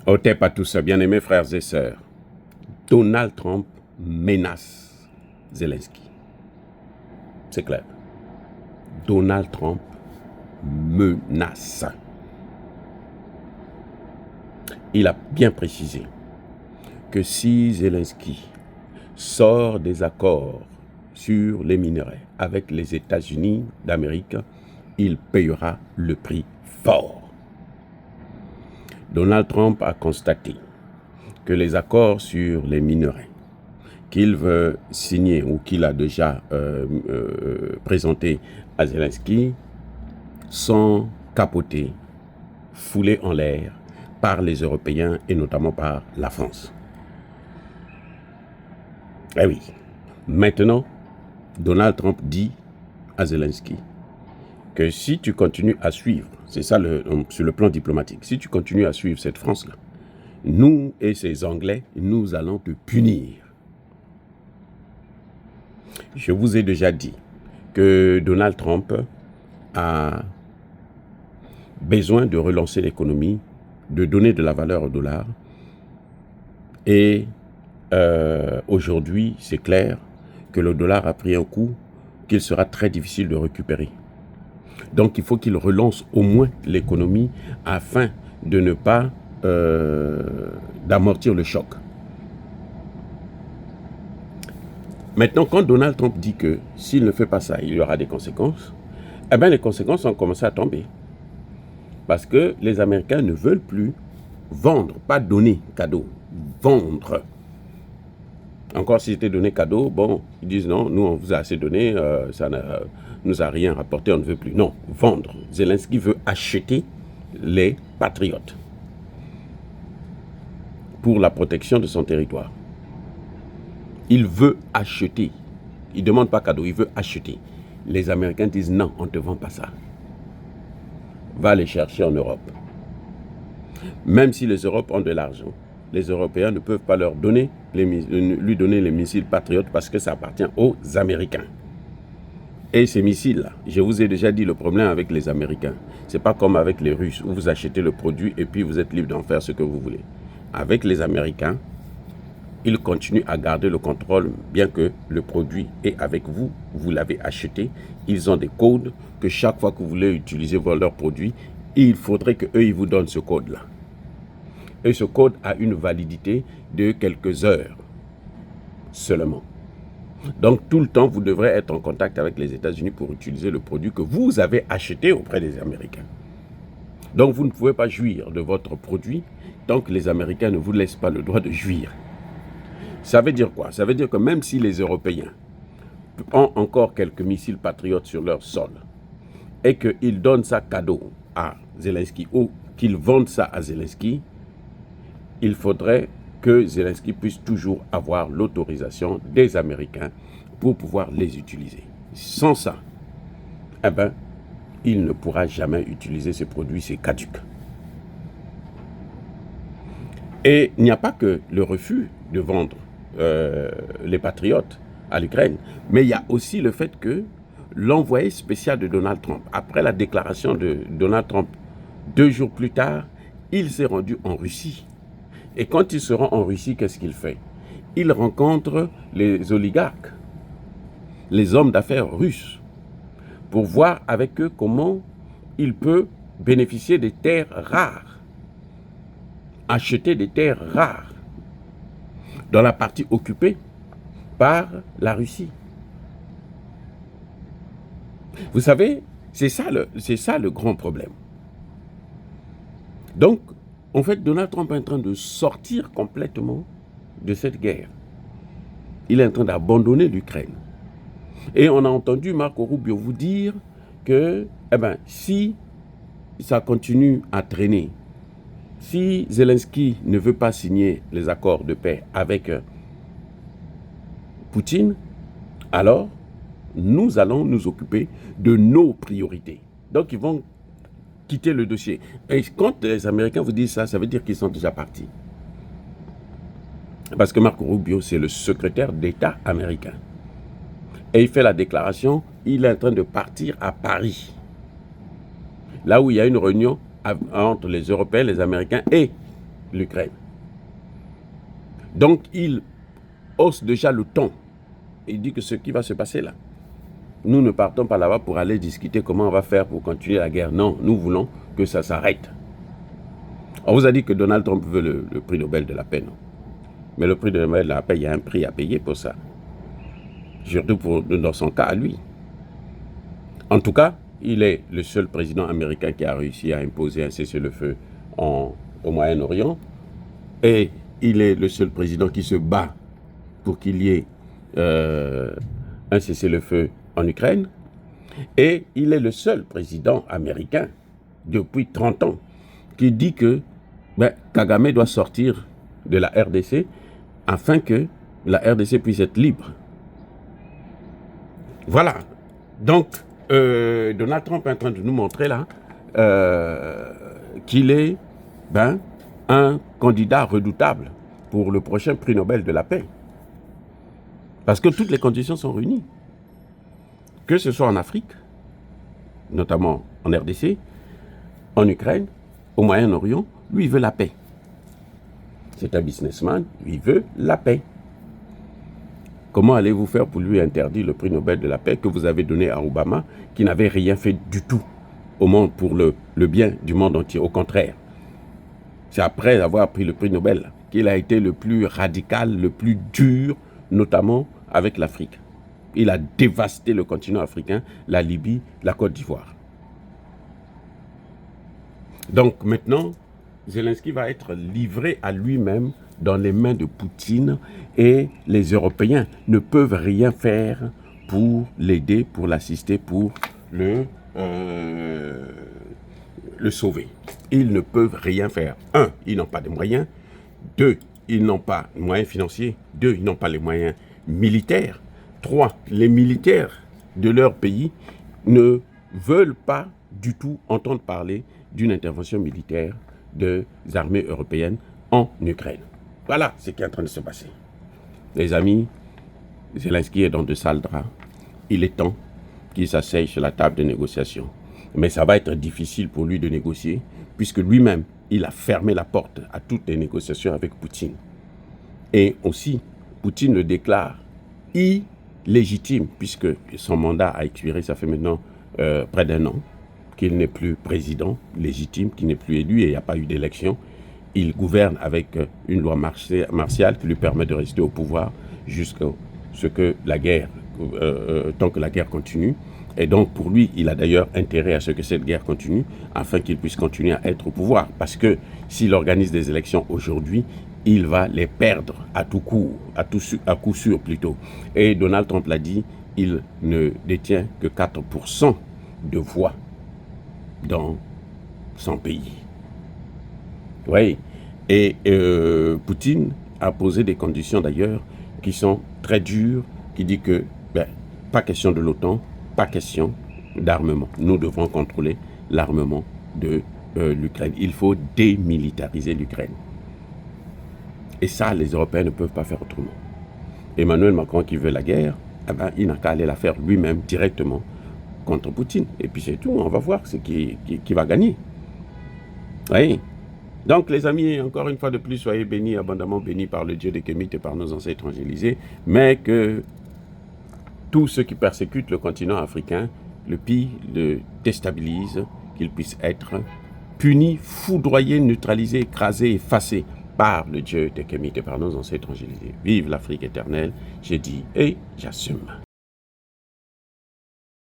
Otep à tous, bien-aimés frères et sœurs. Donald Trump menace Zelensky. C'est clair. Donald Trump menace. Il a bien précisé que si Zelensky sort des accords sur les minerais avec les États-Unis d'Amérique, il payera le prix fort. Donald Trump a constaté que les accords sur les minerais qu'il veut signer ou qu'il a déjà présenté à Zelensky sont capotés, foulés en l'air par les Européens et notamment par la France. Eh oui, maintenant, Donald Trump dit à Zelensky que si tu continues à suivre, c'est ça sur le plan diplomatique, si tu continues à suivre cette France-là, nous et ces Anglais, nous allons te punir. Je vous ai déjà dit que Donald Trump a besoin de relancer l'économie, de donner de la valeur au dollar. Et aujourd'hui, c'est clair que le dollar a pris un coup qu'il sera très difficile de récupérer. Donc, il faut qu'il relance au moins l'économie afin de ne pas d'amortir le choc. Maintenant, quand Donald Trump dit que s'il ne fait pas ça, il y aura des conséquences, eh bien, les conséquences ont commencé à tomber. Parce que les Américains ne veulent plus vendre, pas donner cadeau, vendre. Encore si c'était donné cadeau, bon, ils disent non, nous on vous a assez donné, ça ne nous a rien rapporté, on ne veut plus. Non, vendre. Zelensky veut acheter les patriotes pour la protection de son territoire. Il veut acheter. Il ne demande pas cadeau, il veut acheter. Les Américains disent non, on ne te vend pas ça. Va les chercher en Europe. Même si les Europes ont de l'argent, les Européens ne peuvent pas lui donner les missiles patriotes parce que ça appartient aux Américains. Et ces missiles-là, je vous ai déjà dit le problème avec les Américains. Ce n'est pas comme avec les Russes où vous achetez le produit et puis vous êtes libre d'en faire ce que vous voulez. Avec les Américains, ils continuent à garder le contrôle, bien que le produit est avec vous, vous l'avez acheté. Ils ont des codes que chaque fois que vous voulez utiliser leur produit, il faudrait qu'eux, ils vous donnent ce code-là. Et ce code a une validité de quelques heures seulement. Donc, tout le temps, vous devrez être en contact avec les États-Unis pour utiliser le produit que vous avez acheté auprès des Américains. Donc, vous ne pouvez pas jouir de votre produit tant que les Américains ne vous laissent pas le droit de jouir. Ça veut dire quoi? Ça veut dire que même si les Européens ont encore quelques missiles patriotes sur leur sol et qu'ils donnent ça cadeau à Zelensky ou qu'ils vendent ça à Zelensky, il faudrait que Zelensky puisse toujours avoir l'autorisation des Américains pour pouvoir les utiliser. Sans ça, eh ben, il ne pourra jamais utiliser ces produits, c'est caduc. Et il n'y a pas que le refus de vendre les patriotes à l'Ukraine, mais il y a aussi le fait que l'envoyé spécial de Donald Trump, après la déclaration de Donald Trump, 2 jours plus tard, il s'est rendu en Russie. Et quand il se rend en Russie, qu'est-ce qu'il fait? Il rencontre les oligarques, les hommes d'affaires russes, pour voir avec eux comment il peut bénéficier des terres rares, acheter des terres rares dans la partie occupée par la Russie. Vous savez, c'est ça le grand problème. Donc, en fait, Donald Trump est en train de sortir complètement de cette guerre. Il est en train d'abandonner l'Ukraine. Et on a entendu Marco Rubio vous dire que, si ça continue à traîner, si Zelensky ne veut pas signer les accords de paix avec Poutine, alors nous allons nous occuper de nos priorités. Donc ils vont quitter le dossier. Et quand les Américains vous disent ça, ça veut dire qu'ils sont déjà partis. Parce que Marco Rubio, c'est le secrétaire d'État américain. Et il fait la déclaration, il est en train de partir à Paris. Là où il y a une réunion entre les Européens, les Américains et l'Ukraine. Donc, il hausse déjà le ton. Il dit que ce qui va se passer là, nous ne partons pas là-bas pour aller discuter comment on va faire pour continuer la guerre. Non, nous voulons que ça s'arrête. On vous a dit que Donald Trump veut le prix Nobel de la paix, non? Mais le prix Nobel de la paix, il y a un prix à payer pour ça. Surtout dans son cas à lui. En tout cas, il est le seul président américain qui a réussi à imposer un cessez-le-feu au Moyen-Orient. Et il est le seul président qui se bat pour qu'il y ait un cessez-le-feu en Ukraine. Et il est le seul président américain depuis 30 ans qui dit que Kagame doit sortir de la RDC afin que la RDC puisse être libre. Voilà. Donc, Donald Trump est en train de nous montrer là qu'il est un candidat redoutable pour le prochain prix Nobel de la paix. Parce que toutes les conditions sont réunies. Que ce soit en Afrique, notamment en RDC, en Ukraine, au Moyen-Orient, lui, il veut la paix. C'est un businessman, lui, il veut la paix. Comment allez-vous faire pour lui interdire le prix Nobel de la paix que vous avez donné à Obama, qui n'avait rien fait du tout au monde pour le bien du monde entier? Au contraire, c'est après avoir pris le prix Nobel qu'il a été le plus radical, le plus dur, notamment avec l'Afrique. Il a dévasté le continent africain, la Libye, la Côte d'Ivoire. Donc maintenant, Zelensky va être livré à lui-même dans les mains de Poutine et les Européens ne peuvent rien faire pour l'aider, pour l'assister, pour le sauver. Ils ne peuvent rien faire. 1, ils n'ont pas de moyens. 2, ils n'ont pas de moyens financiers. 2, ils n'ont pas les moyens militaires. 3, les militaires de leur pays ne veulent pas du tout entendre parler d'une intervention militaire des armées européennes en Ukraine. Voilà ce qui est en train de se passer. Les amis, Zelensky est dans de sales draps. Il est temps qu'il s'asseye sur la table de négociation. Mais ça va être difficile pour lui de négocier, puisque lui-même, il a fermé la porte à toutes les négociations avec Poutine. Et aussi, Poutine le déclare illégitime, puisque son mandat a expiré, ça fait maintenant près d'1 an, qu'il n'est plus président légitime, qu'il n'est plus élu et il n'y a pas eu d'élection. Il gouverne avec une loi martiale qui lui permet de rester au pouvoir jusqu'à ce que la guerre, tant que la guerre continue. Et donc pour lui, il a d'ailleurs intérêt à ce que cette guerre continue afin qu'il puisse continuer à être au pouvoir. Parce que s'il organise des élections aujourd'hui, il va les perdre à tout coup sûr plutôt. Et Donald Trump l'a dit, il ne détient que 4% de voix dans son pays. Oui, et Poutine a posé des conditions d'ailleurs qui sont très dures, qui dit que pas question de l'OTAN, pas question d'armement. Nous devons contrôler l'armement de l'Ukraine. Il faut démilitariser l'Ukraine. Et ça, les Européens ne peuvent pas faire autrement. Emmanuel Macron qui veut la guerre, il n'a qu'à aller la faire lui-même directement contre Poutine. Et puis c'est tout, on va voir ce qui va gagner. Oui. Donc les amis, encore une fois de plus, soyez bénis, abondamment bénis par le Dieu des Kémites et par nos ancêtres évangélisés, mais que tous ceux qui persécutent le continent africain, le pillent, le déstabilisent, qu'ils puissent être punis, foudroyés, neutralisés, écrasés, effacés par le Dieu des Kémites et par nos ancêtres évangélisés. Vive l'Afrique éternelle, j'ai dit et j'assume.